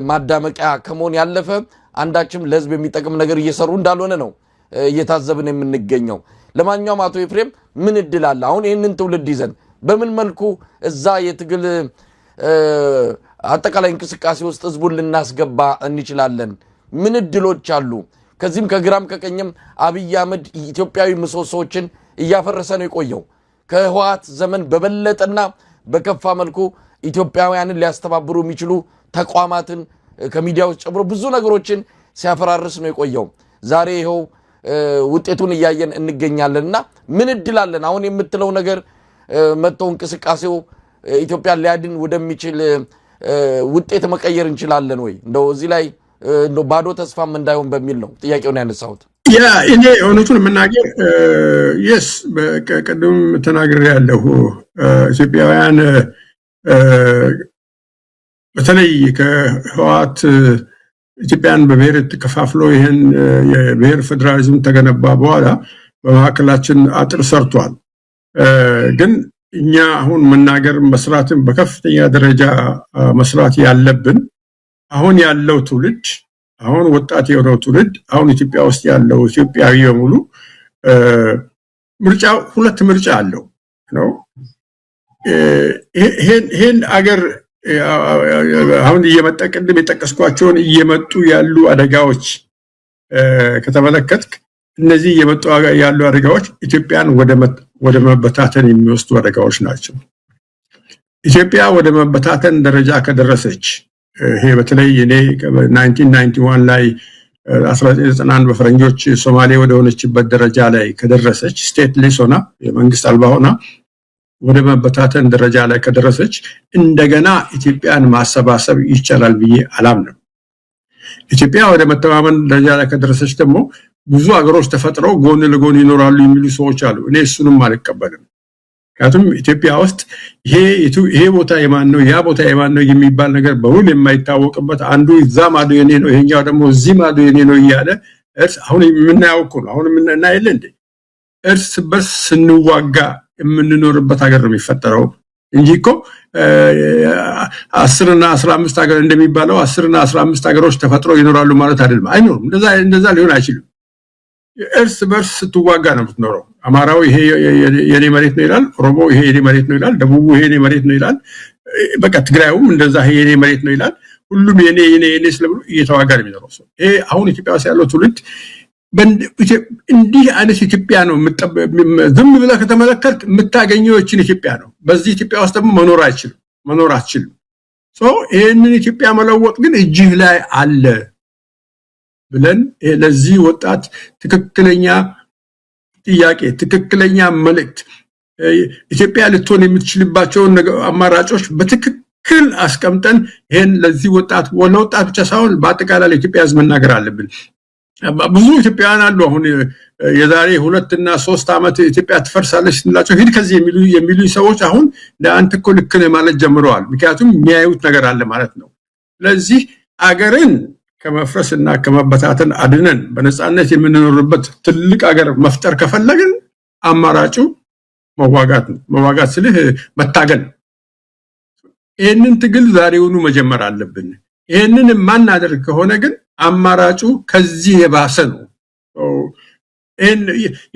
Speaker 1: ማዳመቂያ ከመሆን ያለፈ አንዳችም ለህዝብ የሚጠቅም ነገር እየሰሩ እንዳልሆነ ነው እየታዘብን የምንገኘው ለማንኛውም አቶ ኤፍሬም ምን እድል አለ አሁን ይሄንን ትውልድ ይዘን በምን መልኩ እዛ የትግል አጠቃላይ እንቅስቃሴ ውስጥ ህዝቡን ልናስገባ እንችላለን ምን እድሎች አሉ ከዚህም ከግራም ከቀኝም አብይ አህመድ ኢትዮጵያዊ ምሰሶዎችን እያፈረሰ ነው የቆየው ከህዋት ዘመን በበለጠና በከፋ መልኩ ኢትዮጵያውያንን ሊያስተባብሩ የሚችሉ ተቋማትን ከሚዲያዎች ጨምሮ ብዙ ነገሮችን ሲያፈራርስ ነው የቆየው ዛሬ ይሄው ውጤቱን እያየን እንገኛለንና ምን እድል አለን አሁን የምትለው ነገር መጥቶ እንቅስቃሴው ኢትዮጵያ ሊያድን ወደሚችል ውጤት መቀየር እንችላለን ወይ እንደው እዚህ ላይ እንደው ባዶ ተስፋም እንዳይሆን በሚል ነው ጥያቄውን ያነሳሁት
Speaker 2: ያ እኔ እውነቱን መናገር የስ በቀደም ተናግሬ ያለሁ ኢትዮጵያውያን በተለይ ከህዋት ኢትዮጵያን በብሔር ተከፋፍሎ ይሄን የብሔር ፌደራሊዝም ተገነባ በኋላ በማከላችን አጥር ሰርቷል። ግን እኛ አሁን መናገር መስራትን በከፍተኛ ደረጃ መስራት ያለብን አሁን ያለው ትውልድ አሁን ወጣት የሆነው ትውልድ አሁን ኢትዮጵያ ውስጥ ያለው ኢትዮጵያዊ በሙሉ ምርጫው ሁለት ምርጫ አለው ነው። ይሄን አገር አሁን እየመጣ ቅድም የጠቀስኳቸውን እየመጡ ያሉ አደጋዎች ከተመለከትክ እነዚህ እየመጡ ያሉ አደጋዎች ኢትዮጵያን ወደ መበታተን የሚወስዱ አደጋዎች ናቸው። ኢትዮጵያ ወደ መበታተን ደረጃ ከደረሰች ይሄ በተለይ እኔ 1991 ላይ 1991 በፈረንጆች ሶማሌ ወደ ሆነችበት ደረጃ ላይ ከደረሰች ስቴትለስ ሆና የመንግስት አልባ ሆና ወደ መበታተን ደረጃ ላይ ከደረሰች እንደገና ኢትዮጵያን ማሰባሰብ ይቻላል ብዬ አላምንም። ኢትዮጵያ ወደ መተማመን ደረጃ ላይ ከደረሰች ደግሞ ብዙ አገሮች ተፈጥረው ጎን ለጎን ይኖራሉ የሚሉ ሰዎች አሉ። እኔ እሱንም አልቀበልም። ምክንያቱም ኢትዮጵያ ውስጥ ይሄ ቦታ የማን ነው ያ ቦታ የማን ነው የሚባል ነገር በሁሉ የማይታወቅበት አንዱ እዛ ማዶ የኔ ነው ይሄኛው ደግሞ እዚህ ማዶ የኔ ነው እያለ አሁን የምናየው እኮ ነው። አሁን የምናየው እንዴ እርስ በርስ ስንዋጋ የምንኖርበት ሀገር ነው የሚፈጠረው እንጂ እኮ 10 እና 15 ሀገር እንደሚባለው 10 እና 15 ሀገሮች ተፈጥረው ይኖራሉ ማለት አይደለም። አይኖርም። እንደዛ ሊሆን አይችልም። እርስ በርስ ስትዋጋ ነው የምትኖረው። አማራው ይሄ የኔ መሬት ነው ይላል፣ ኦሮሞ ይሄ የኔ መሬት ነው ይላል፣ ደቡቡ ይሄ የኔ መሬት ነው ይላል፣ በቃ ትግራዩም እንደዛ ይሄ የኔ መሬት ነው ይላል። ሁሉም የኔ ስለብሎ እየተዋጋ ነው የሚኖረው ሰው። ይሄ አሁን ኢትዮጵያ ውስጥ ያለው ትውልድ እንዲህ አይነት ኢትዮጵያ ነው ዝም ብለህ ከተመለከት የምታገኘው እቺን ኢትዮጵያ ነው። በዚህ ኢትዮጵያ ውስጥ ደግሞ መኖር አትችልም። ይሄንን ኢትዮጵያ መለወጥ ግን እጅህ ላይ አለ ብለን ለዚህ ወጣት ትክክለኛ ጥያቄ ትክክለኛ መልእክት ኢትዮጵያ ልትሆን የምትችልባቸውን አማራጮች በትክክል አስቀምጠን ይሄን ለዚህ ወጣት ብቻ ሳይሆን በአጠቃላይ ለኢትዮጵያ ሕዝብ መናገር አለብን። ብዙ ኢትዮጵያውያን አሉ አሁን የዛሬ 2 እና 3 ዓመት ኢትዮጵያ ትፈርሳለች ስንላቸው ሂድ ከዚህ የሚሉ ሰዎች አሁን ለአንተ እኮ ልክ ነህ ማለት ጀምረዋል። ምክንያቱም የሚያዩት ነገር አለ ማለት ነው። ስለዚህ አገርን ከመፍረስና ከመበታተን አድነን በነጻነት የምንኖርበት ትልቅ አገር መፍጠር ከፈለግን አማራጩ መዋጋት ነው። መዋጋት ስልህ መታገል። ይሄንን ትግል ዛሬውኑ መጀመር አለብን። ይሄንን ማናደርግ ከሆነ ግን አማራጩ ከዚህ የባሰ ነው።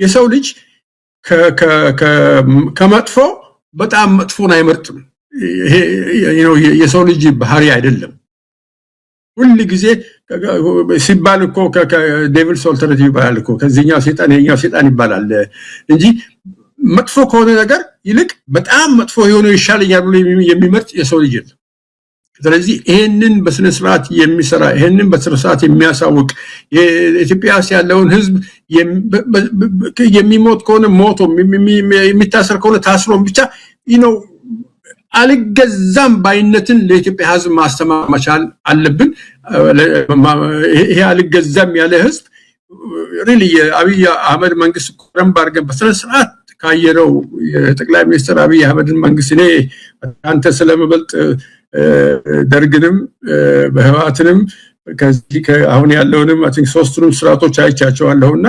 Speaker 2: የሰው ልጅ ከመጥፎ በጣም መጥፎን አይመርጥም። ይሄ የሰው ልጅ ባህሪ አይደለም። ሁሉ ጊዜ ሲባል እኮ ከዴቪልስ ኦልተርናቲቭ ይባላል እኮ ከዚህኛው ሰይጣን ይሄኛው ሰይጣን ይባላል እንጂ መጥፎ ከሆነ ነገር ይልቅ በጣም መጥፎ የሆነው ይሻለኛል ብሎ የሚመርጥ የሰው ልጅ የለም። ስለዚህ ይሄንን በስነ ስርዓት የሚሰራ ይሄንን በስነ ስርዓት የሚያሳውቅ የኢትዮጵያ ያለውን ህዝብ የሚሞት ከሆነ ሞቶ የሚታሰር ከሆነ ታስሮ ብቻ አልገዛም ባይነትን ለኢትዮጵያ ህዝብ ማስተማር መቻል አለብን። ይሄ አልገዛም ያለ ህዝብ ሪሊ የአብይ አህመድ መንግስት ቆረም ባርገን በስነ ስርዓት ካየረው የጠቅላይ ሚኒስትር አብይ አህመድን መንግስት እኔ አንተ ስለመበልጥ ደርግንም በህዋትንም ከዚህ አሁን ያለውንም አይ ቲንክ ሶስቱንም ስርዓቶች አይቻቸዋለሁና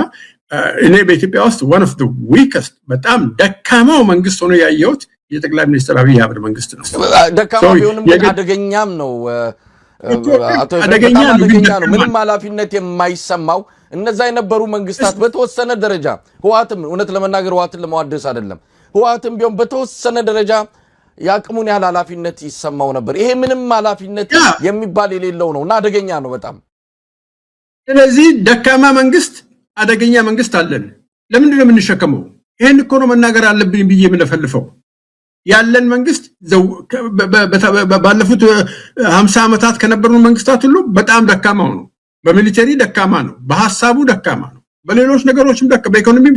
Speaker 2: እኔ በኢትዮጵያ ውስጥ one of the weakest በጣም ደካማው መንግስት ሆኖ ያየሁት የጠቅላይ ሚኒስትር አብይ አህመድ መንግስት ነው።
Speaker 1: ደካማው ቢሆንም አደገኛም ነው። አቶ አደገኛ ነው። ምንም ኃላፊነት የማይሰማው እነዛ የነበሩ መንግስታት በተወሰነ ደረጃ ህዋትም እውነት ለመናገር ህዋትን ለማዋደስ አይደለም ህዋትም ቢሆን በተወሰነ ደረጃ ያቅሙን ያህል ኃላፊነት ይሰማው ነበር። ይሄ ምንም ኃላፊነት የሚባል የሌለው ነውና አደገኛ ነው በጣም።
Speaker 2: ስለዚህ ደካማ መንግስት አደገኛ መንግስት አለን። ለምንድን ነው የምንሸከመው? ይሄን እኮ ነው መናገር አለብኝ ብዬ የምንፈልፈው። ያለን መንግስት ባለፉት 50 ዓመታት ከነበሩ መንግስታት ሁሉ በጣም ደካማው ነው። በሚሊተሪ ደካማ ነው፣ በሐሳቡ ደካማ ነው፣ በሌሎች ነገሮችም በኢኮኖሚም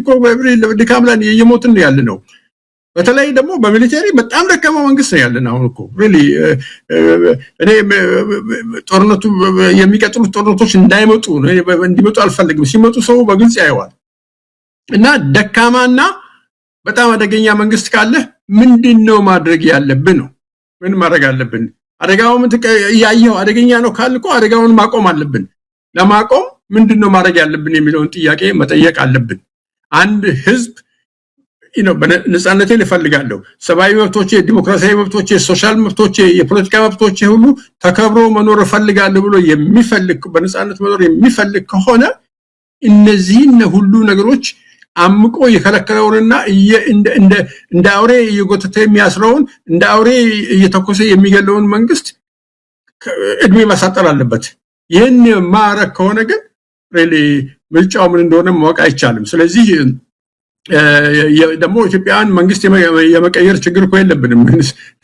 Speaker 2: ድካም ላይ እየሞትን ያለ ነው። በተለይ ደግሞ በሚሊተሪ በጣም ደካማ መንግስት ነው ያለን አሁን እኮ ሪሊ እኔ ጦርነቱ የሚቀጥሉት ጦርነቶች እንዳይመጡ እንዲመጡ አልፈልግም ሲመጡ ሰው በግልጽ ያየዋል እና ደካማና በጣም አደገኛ መንግስት ካለ ምንድነው ማድረግ ያለብን ነው ምን ማድረግ አለብን አደጋው ምን ያየው አደገኛ ነው ካልኩ አደጋውን ማቆም አለብን ለማቆም ምንድነው ማድረግ ያለብን የሚለውን ጥያቄ መጠየቅ አለብን አንድ ህዝብ በነጻነቴን እፈልጋለሁ ሰብአዊ መብቶቼ ዲሞክራሲያዊ መብቶቼ ሶሻል መብቶቼ የፖለቲካ መብቶቼ ሁሉ ተከብሮ መኖር እፈልጋለሁ ብሎ የሚፈልግ በነጻነት መኖር የሚፈልግ ከሆነ እነዚህን ሁሉ ነገሮች አምቆ የከለከለውንና እንደ አውሬ እየጎተተ የሚያስረውን እንደ አውሬ እየተኮሰ የሚገለውን መንግስት እድሜ ማሳጠር አለበት ይሄን ማረክ ከሆነ ግን ሪሊ ምርጫው ምን እንደሆነ ማወቅ አይቻልም ስለዚህ ደግሞ ኢትዮጵያን መንግስት የመቀየር ችግር እኮ የለብንም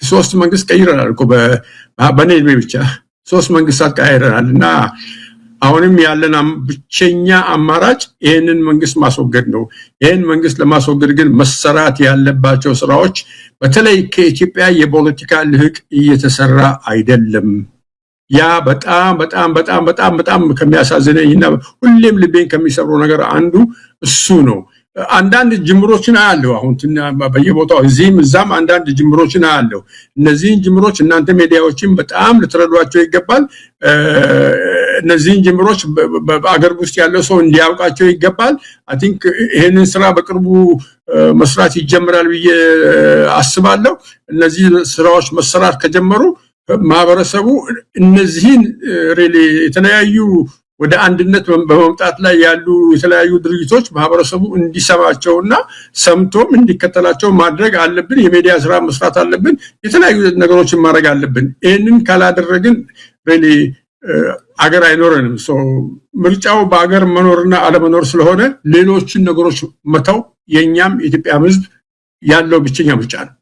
Speaker 2: ሶስት መንግስት ቀይረናል እኮ በኔ እድሜ ብቻ ሶስት መንግስታት ቀይረናልና አሁንም ያለን ብቸኛ አማራጭ ይሄንን መንግስት ማስወገድ ነው ይሄን መንግስት ለማስወገድ ግን መሰራት ያለባቸው ስራዎች በተለይ ከኢትዮጵያ የፖለቲካ ልህቅ እየተሰራ አይደለም ያ በጣም ከሚያሳዝነኝና ሁሌም ልቤን ከሚሰብረው ነገር አንዱ እሱ ነው አንዳንድ ጅምሮችን አያለው አሁን በየቦታው እዚህም እዛም አንዳንድ ጅምሮችን አያለው እነዚህን ጅምሮች እናንተ ሚዲያዎችን በጣም ልትረዷቸው ይገባል እነዚህን ጅምሮች በአገር ውስጥ ያለው ሰው እንዲያውቃቸው ይገባል አይ ቲንክ ይሄንን ስራ በቅርቡ መስራት ይጀምራል ብዬ አስባለሁ እነዚህ ስራዎች መሰራት ከጀመሩ ማህበረሰቡ እነዚህን ሪሊ የተለያዩ ወደ አንድነት በመምጣት ላይ ያሉ የተለያዩ ድርጅቶች ማህበረሰቡ እንዲሰማቸውና ሰምቶም እንዲከተላቸው ማድረግ አለብን የሚዲያ ስራ መስራት አለብን የተለያዩ ነገሮችን ማድረግ አለብን ይሄንን ካላደረግን ሪሊ አገር አይኖርንም ምርጫው በአገር መኖርና አለመኖር ስለሆነ ሌሎችን ነገሮች መተው የኛም የኢትዮጵያ ህዝብ ያለው ብቸኛ ምርጫ ነው